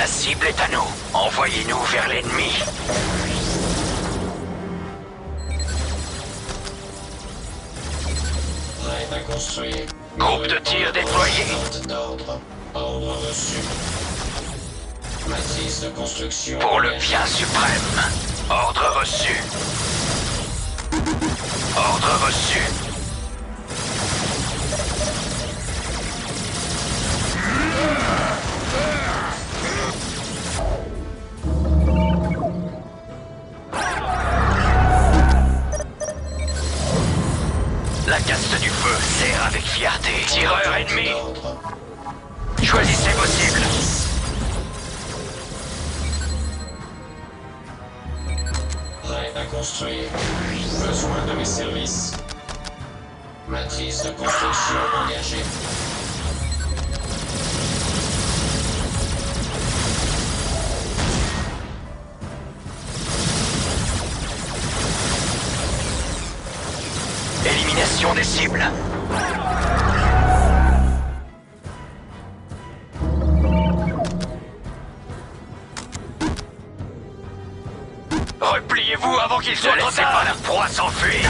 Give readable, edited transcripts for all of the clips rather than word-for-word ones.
La cible est à nous. Envoyez-nous vers l'ennemi. Prête à construire. Groupe de tir déployé. D'ordre. Ordre reçu. Matrice de construction. Pour le bien suprême. Ordre reçu. Ordre reçu. La caste du feu serre avec fierté. Tireur ennemi. Choisissez vos cibles. Prête à construire. Besoin de mes services. Matrice de construction engagée. Élimination des cibles. Repliez-vous avant qu'il soit trop tard. Pas la proie s'enfuir.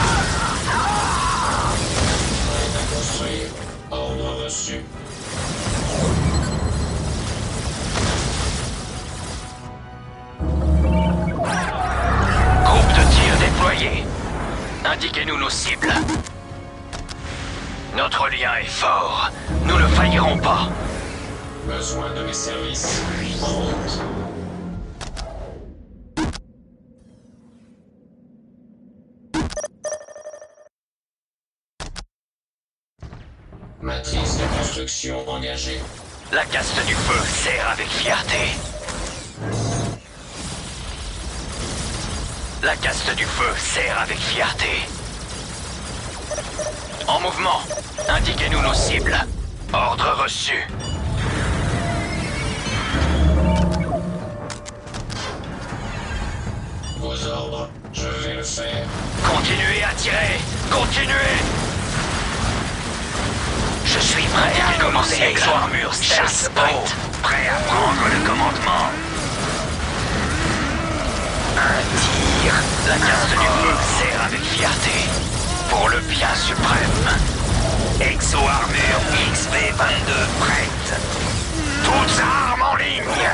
Prête à construire. Ordre reçu. Groupe de tir déployé. Indiquez-nous nos cibles. Notre lien est fort. Nous ne faillirons pas. Besoin de mes services. En route. Matrice de construction engagée. La caste du feu serre avec fierté. La caste du feu serre avec fierté. En mouvement. Indiquez-nous nos cibles. Ordre reçu. Vos ordres, je vais le faire. Continuez à tirer. Continuez. Je suis prêt à commencer Exo-Armure Stealth Sprite. Prêt à prendre le commandement. Un tir. La caste du feu serre avec fierté. Pour le bien suprême. Exo-Armure XV-22 prête. Toutes armes en ligne.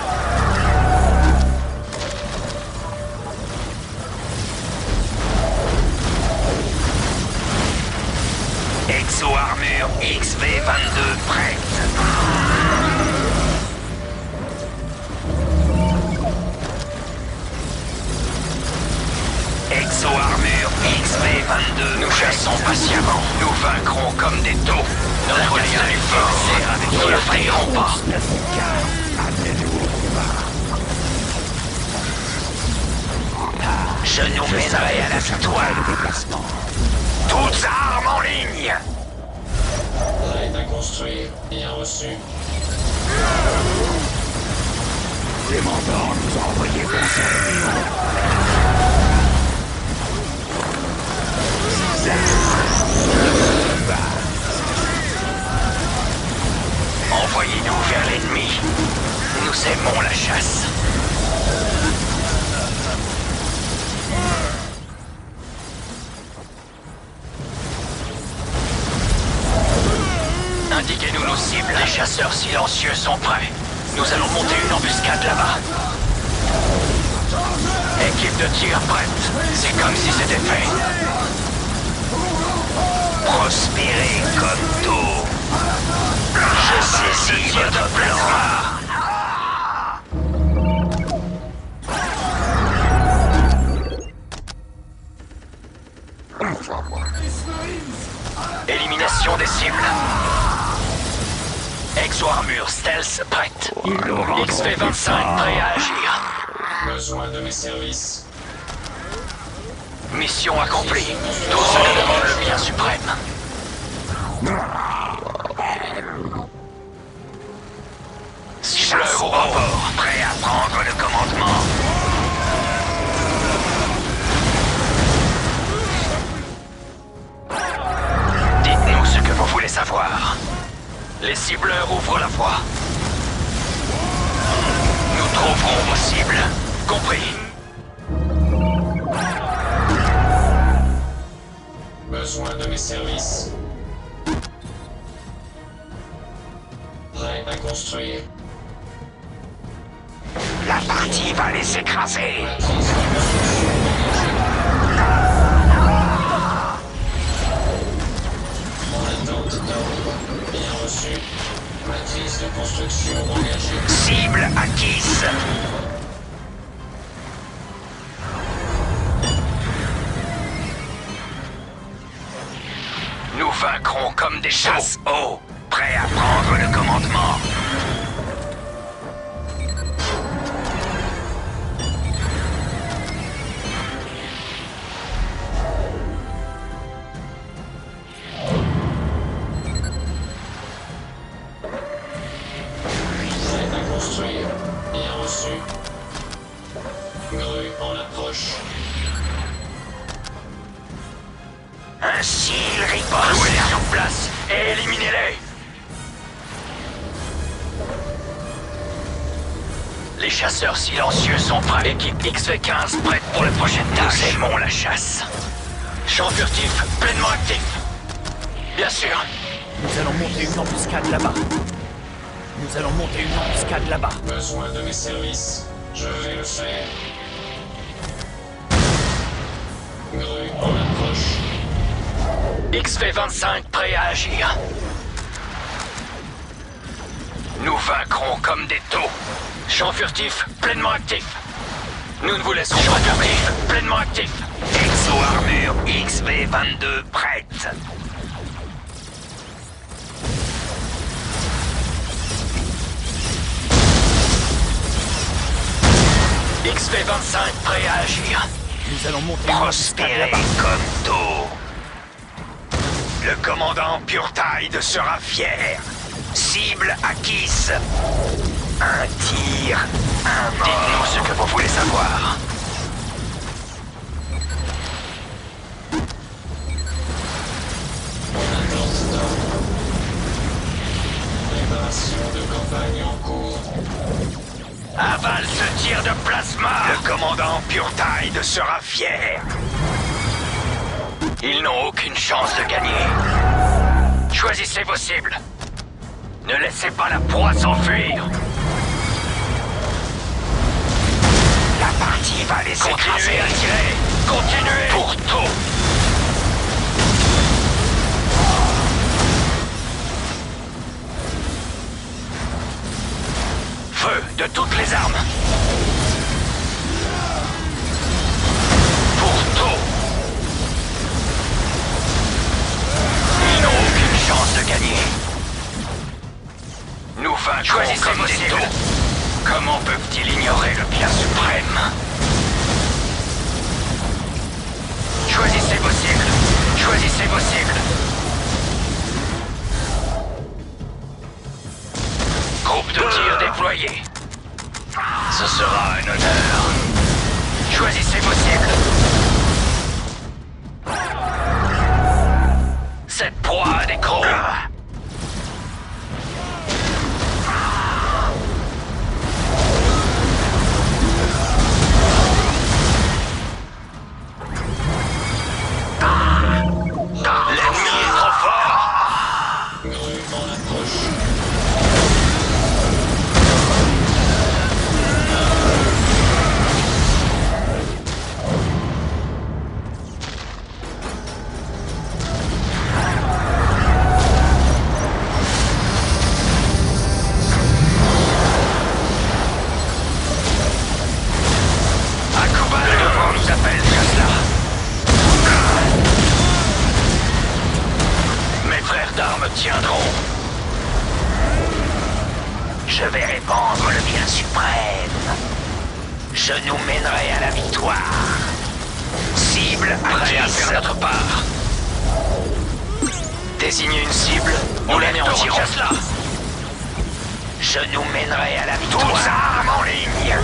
Exo-Armure XV-22 prête. Exo-Armure XV-22. Nous chassons patiemment. Nous vaincrons comme des taups. Notre lien est fort. Nous ne faillirons pas. Je nous mènerai à la victoire. Toutes armes en ligne. Prête à construire. Bien reçu. Les mandants nous ont envoyé conserver. Envoyez-nous vers l'ennemi. Nous aimons la chasse. Indiquez-nous nos cibles. Les chasseurs silencieux sont prêts. Nous allons monter une embuscade là-bas. Équipe de tir prête. C'est comme si c'était fait. Prospérez comme tout. Je saisis votre plasma. Élimination des cibles. Exo-Armure Stealth prête. XV-25 prêt à agir. Besoin de mes services. Mission accomplie. Tout cela demande le bien suprême. Cibleur au rapport, prêt à prendre le commandement. Dites-nous ce que vous voulez savoir. Les cibleurs ouvrent la voie. Nous cible. Compris. Besoin de mes services. Prêt à construire. La partie va les écraser. Matrice de construction engagée. En attente d'ordre. Bien reçu. Matrice de construction engagée. Cible acquise. Nous vaincrons comme des chasse-eau, prêts à prendre le commandement. Prêt à construire. Bien reçu. Grue en approche. Ainsi, ils ripostent. Clouez-les sur place et éliminez-les. Les chasseurs silencieux sont prêts. Équipe XV-15 prête pour la prochaine tâche. Nous aimons la chasse. Champ furtif pleinement actif. Bien sûr. Nous allons monter une embuscade là-bas. Nous allons monter une embuscade là-bas. Besoin de mes services. Je vais le faire. Grue en approche. XV-25 prêt à agir. Nous vaincrons comme des tauds. Champ furtif pleinement actif. Nous ne vous laisserons pas furtif pleinement actif. Exo-armure XV-22 prête. XV-25 prêt à agir. Nous allons monter une embuscade Prospérer là-bas. comme tôt. Le commandant Purtide sera fier. Cible acquise. Un tir, un mort. Dites-nous ce que vous voulez savoir. En attente d'ordre. Préparation de campagne en cours. Avale ce tir de plasma. Le commandant Purtide sera fier. Ils n'ont aucune chance de gagner. Choisissez vos cibles. Ne laissez pas la proie s'enfuir. La partie va les écraser. Continuez à tirer. Continuez. Pour tout. Feu de toutes les armes. Pour tout. Ils n'ont aucune chance de gagner. Nous vaincrons comme des tauds. Comment peuvent-ils ignorer le bien suprême? Choisissez vos cibles. Choisissez vos cibles. Groupe de tir déployé. Ce sera un honneur. Choisissez vos cibles. Cette proie a des crocs. L'ennemi est trop fort. Grue en approche. Akuba, le devant nous appelle, Jasla. Mes frères d'armes tiendront. Je vais répandre le bien suprême. Je nous mènerai à la victoire. Cible prêt à faire notre part. Désignez une cible, nous l'anéantirons. Je nous mènerai à la victoire. Toutes armes en ligne.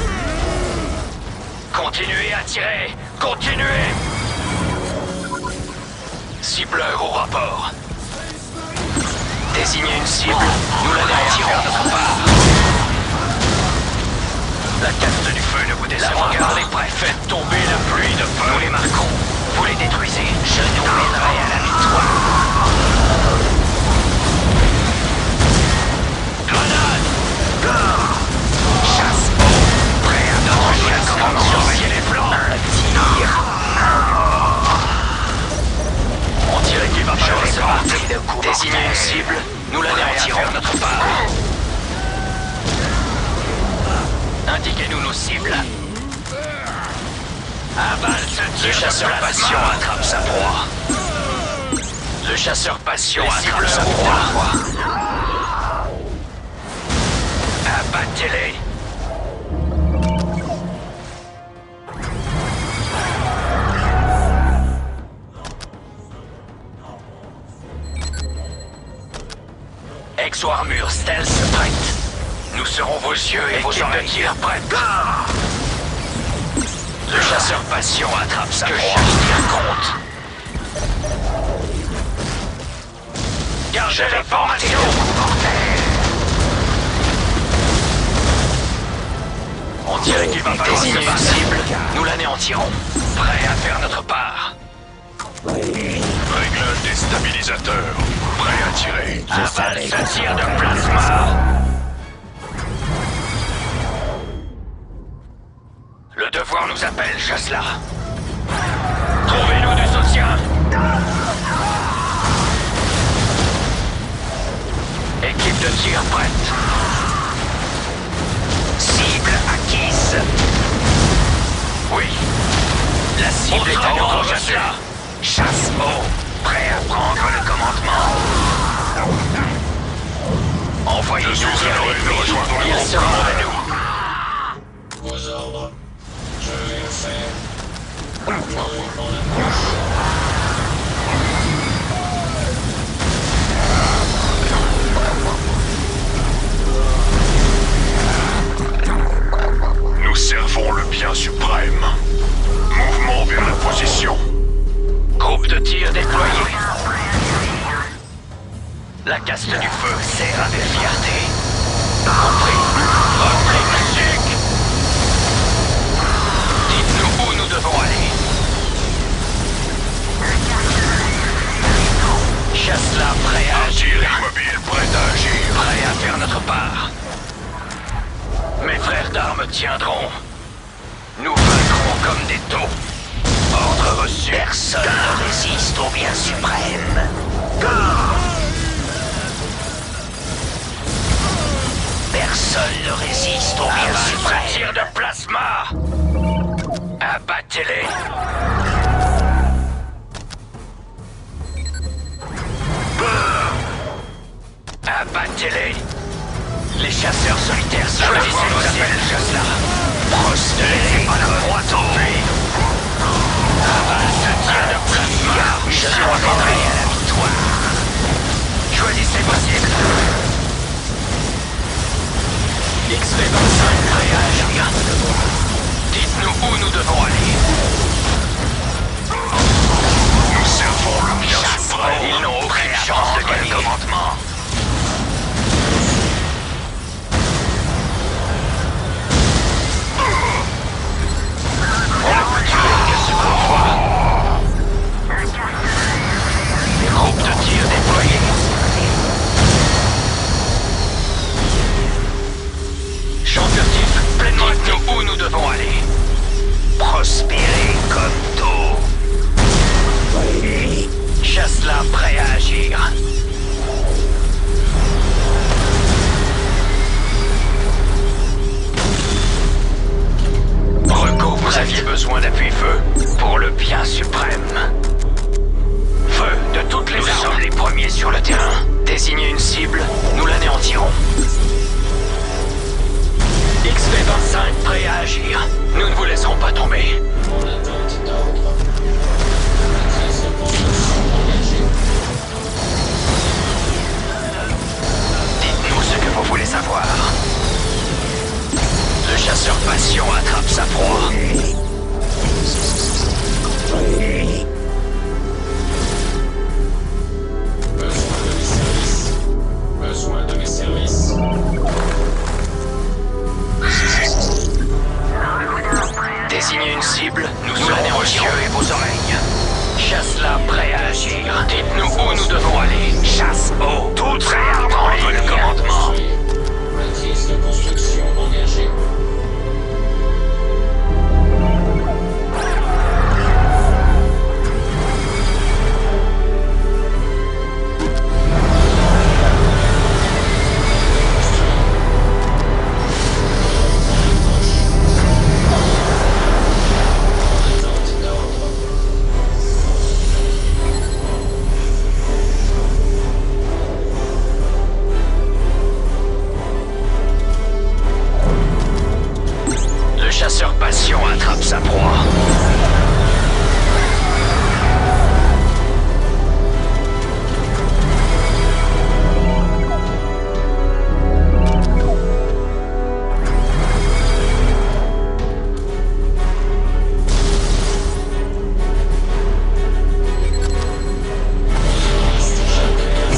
Continuez à tirer. Continuez. Cibleur au rapport. Désignez une cible, nous l'anéantirons de notre part. La carte du feu Vous descendez. La est prête. Faites tomber la pluie de feu. Nous les marquons. Vous les détruisez. Je nous mènerai à la victoire. Grenade! Chasse. Prêt à notre chien commande. Surveillez les flancs. Un tir. On dirait qu'il va falloir se battre. Désignez une cible. Nous l'anéantirons notre part. Indiquez-nous nos cibles. Le chasseur passion attrape sa proie. Le chasseur passion attrape sa proie. Abattez-les. Exo-armure stealth prête. Nous serons vos yeux et vos oreilles. Tir prête. Le chasseur passion attrape sa proie. Chaque compte. Gardez les formations. On dirait qu'il va falloir se battre. Cible. Nous l'anéantirons. Prêt à faire notre part. Réglage des stabilisateurs. Prêt à tirer. Avale ce tir de plasma. Le devoir nous appelle, Chasla. Trouvez-nous du soutien. Équipe de tir prête. Cible acquise. Oui. La cible est à nouveau, Chasla. Chasse-mot. Prêt à prendre le commandement. Envoyez-nous vers l'ennemi. Ils seront à nous. Vos ordres. Je vais le faire. Veuillez mon approche. Nous servons le bien suprême. Mouvement vers la position. Groupe de tir déployé. La caste du feu serre avec fierté. Compris. Repris musique. Dites-nous où nous devons aller. Chasse-la prêt à agir. Immobile, prêt à agir. Prêt à faire notre part. Mes frères d'armes tiendront. Nous vaincrons comme des taups. Ordre reçu. Personne ne résiste au bien suprême. Personne ne résiste au bien suprême. Tir de plasma. Abattez-les. Abattez-les. Les chasseurs solitaires sont là. Nous appelle Chasla. Prospérez à la droite au pays. Avale ce tir de plasma. Je nous ramènerai à la victoire. Choisissez vos cibles. XV-25 prêt à agir. Dites-nous où nous devons aller. Nous servons le bien suprême. Ils n'ont aucune chance de gagner le commandement. On ne peut tuer que ce qu'on voit. Les groupes de tir déployés. Champ furtif, pleinement actif. Où nous devons aller. Prospérer comme tôt. Chasse-la prêt à agir. Reco, vous aviez besoin d'appui-feu pour le bien suprême. Feu de toutes les armes. Nous sommes les premiers sur le terrain. Désignez une cible, nous l'anéantirons. XV-25 prêt à agir. Nous ne vous laisserons pas tomber. En attente d'ordre. Matrice de construction engagée. Dites-nous ce que vous voulez savoir. Le chasseur passion attrape sa proie. Besoin de mes services. chasseur patient attrape sa proie.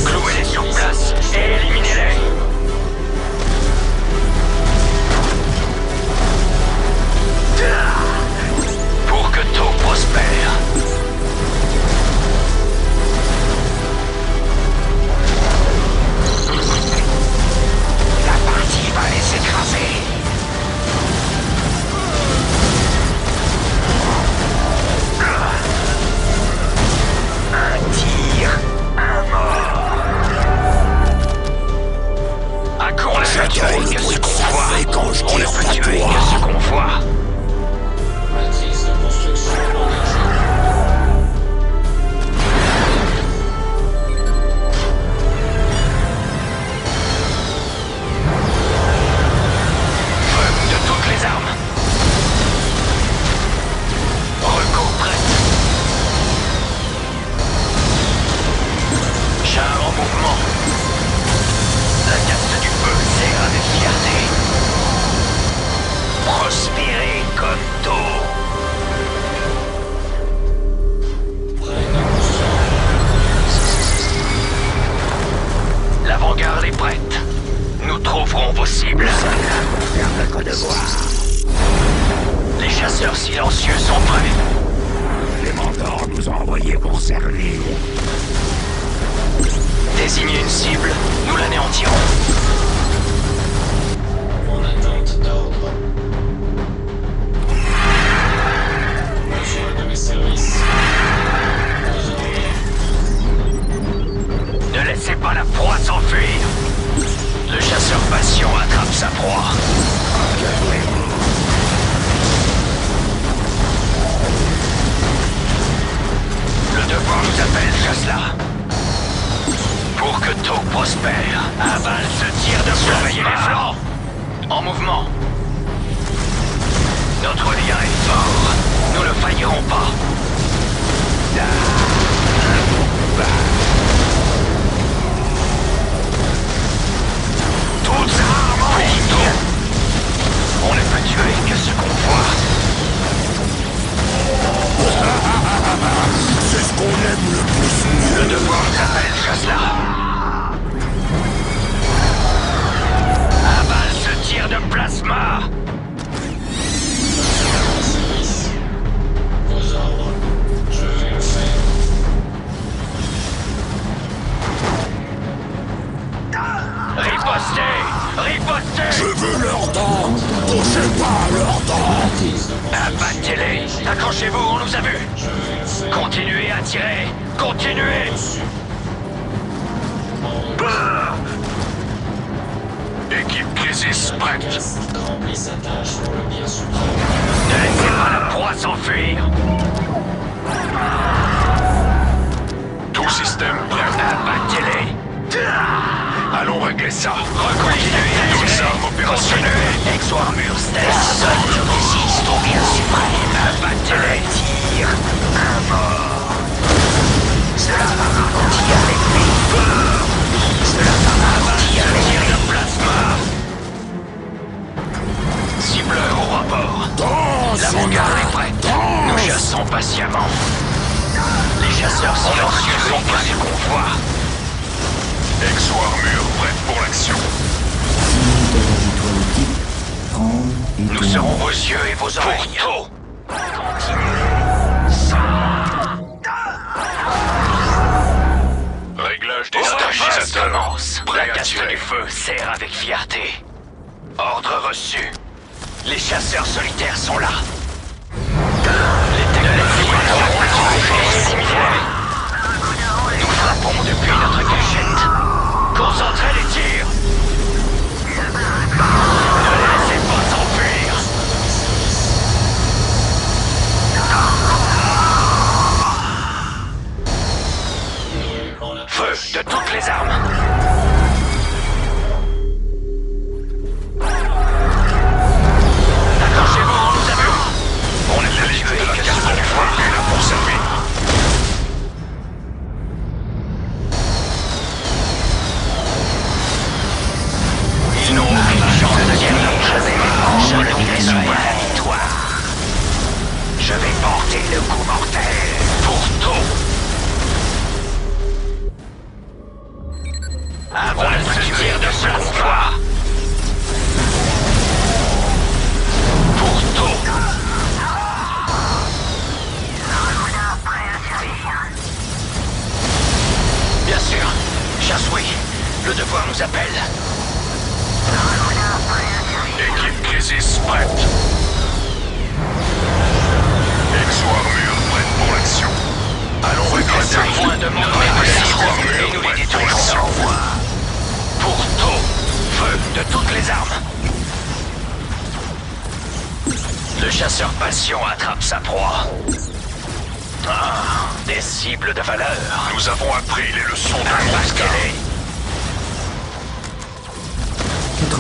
Clouez-les sur place et éliminez-les. Pour que tout prospère. La partie va les écraser. Un tir, un mort. À quoi on ne peut tuer que ce qu'on voit. On ne peut tuer que ce qu'on voit. Matrice de construction engagée. Feu de toutes les armes. Recours prête. Char en mouvement. La caste du feu sert avec fierté. Prospérer comme d'eau. Prêt à construire. L'avant-garde est prête. Nous trouverons vos cibles. Faire notre devoir. Les chasseurs silencieux sont prêts. Les mentors nous ont envoyés pour servir. Désignez une cible, nous l'anéantirons. En attente d'ordre. Besoin de mes services. Aux ordres. Ne laissez pas la proie s'enfuir. Le chasseur patient attrape sa proie. Le devoir nous appelle, chasse-là. Pour que tout prospère, Aval se tire de surveiller les flancs. En mouvement. Notre lien est fort. Nous ne faillirons pas. Toutes armes en ligne. On ne peut tuer que ce qu'on voit. C'est ce qu'on aime le plus. Le devoir nous appelle, chasse-là. Aval se tire de plasma. Service. Aux ordres. Je vais le faire. Ripostez! Ripostez! Je veux leur dent. Touchez pas à leur dent. Matrice de construction. Abattez-les! Accrochez-vous, on nous a vus! Je vais le faire. Continuez à tirer! Continuez! Reçu. En route. Bah! Équipe crisis prête. Cast remplit sa tâche pour le bien suprême. Ne laissez pas la proie s'enfuir! Tout système prêt. Abattez-les! Allons régler ça. Continuez à Toutes tirer! armes opérationnelles. Continuez! Exo-armure stealth! Seul je résiste au bien suprême! Abattez-les! Tire! Un mort! Cela va ralentir l'ennemi! Cela va ralentir l'ennemi! Le plasma! Cibleur au rapport! L'avant-garde est prête! Nous chassons patiemment! Les chasseurs silencieux sont prêts à ce qu'on voit! Exo-armure prête pour l'action. Nous serons vos yeux et vos oreilles! Pour tout! Réglage des Notre chasse stabilisateurs. commence! La Prêt à caste tirer. du feu sert avec fierté! Ordre reçu! Les chasseurs solitaires sont là! Les technologies nous frappons depuis notre cachette! Concentrez les tirs! Ne les laissez pas s'enfuir! Feu de toutes les armes! Accrochez-vous, on nous Le chasseur passion attrape sa proie. Ah, des cibles de valeur. Nous avons appris les leçons de Impact Mosca.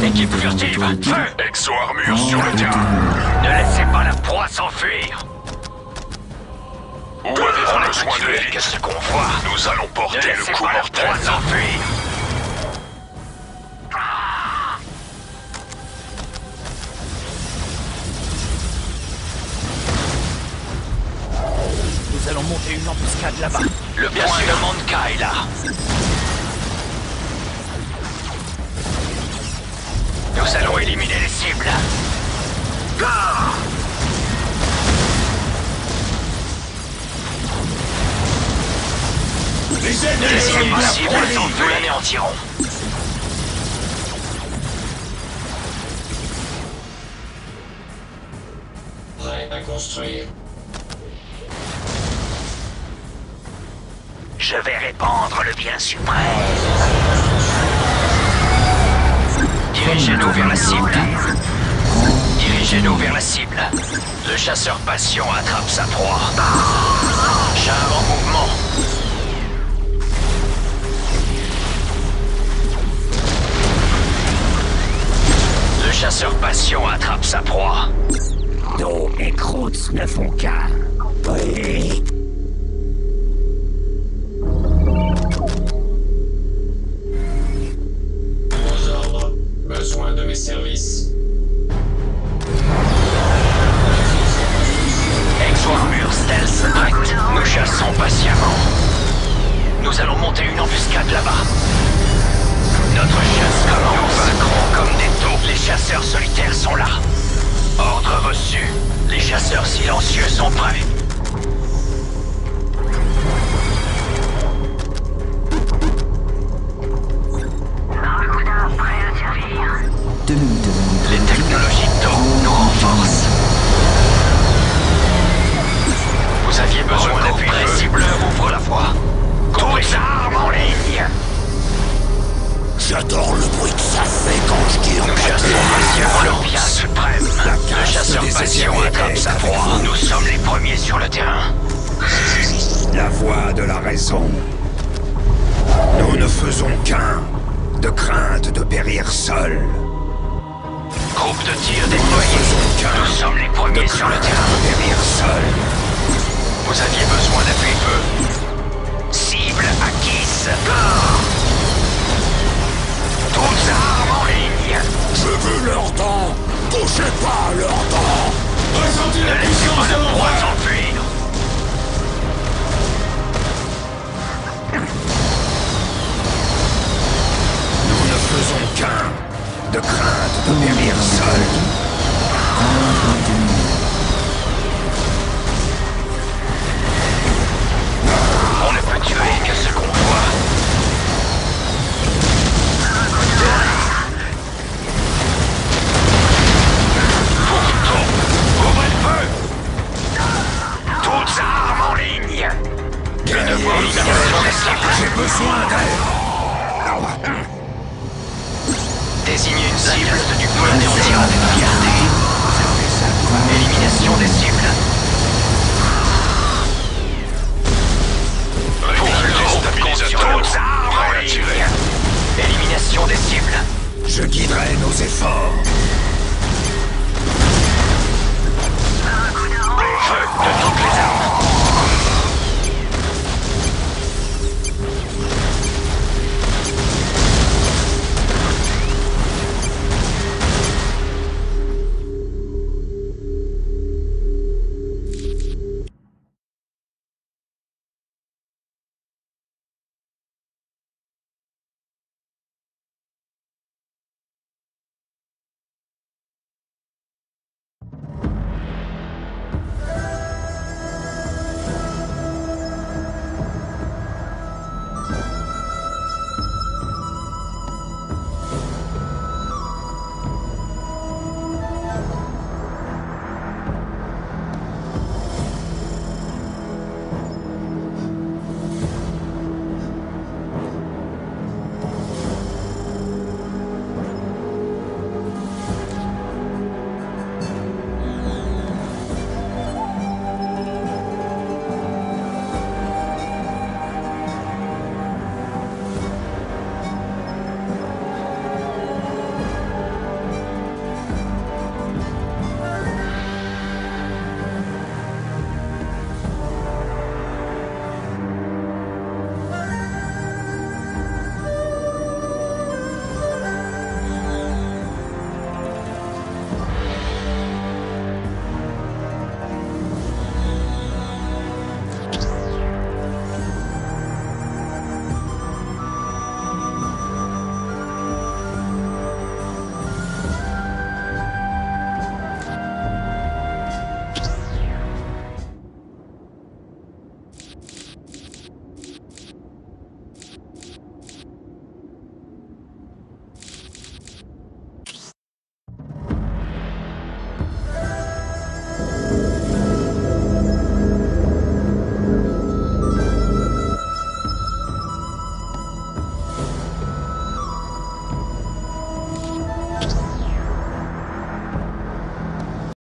Équipe furtive, feu! Exo-armure sur le terrain. Ne laissez pas la proie s'enfuir. Où On avez-vous n'a besoin pas de tué que l'élite? ce qu'on voit. Nous allons Ne porter laissez le coup pas la mortel. proie s'enfuir. Nous allons monter une embuscade là-bas. Le point de Monka est là. Nous allons éliminer les cibles. Les ennemis Les sont ennemis la cibles proie sont libre. l'anéantiront. Prêt à construire. Je vais répandre le bien suprême. Dirigez-nous vers la cible. Dirigez-nous vers la cible. Le chasseur passion attrape sa proie. Char en mouvement. Le chasseur passion attrape sa proie. Do et Krutz ne font qu'un. Oui. Aux ordres. Besoin de mes services. Exo-armure stealth prête. Nous chassons patiemment. Nous allons monter une embuscade là-bas. Notre chasse commence. Nous vaincrons comme des taups. Les chasseurs solitaires sont là. Ordre reçu. Les chasseurs silencieux sont prêts. Les technologies taup nous renforcent. Vous aviez besoin d'appui. Les cibleurs ouvrent la voie. Toutes armes en ligne. J'adore le bruit que ça fait quand je tire. Nous chassons patiemment le bien suprême. Le chasseur passion attrape sa proie. Nous sommes les premiers sur le terrain. La voix de la raison. Nous ne faisons qu'un. De crainte de périr seuls. Groupe de tir déployé. Nous sommes les premiers sur le terrain. Périr seuls. Vous aviez besoin d'appui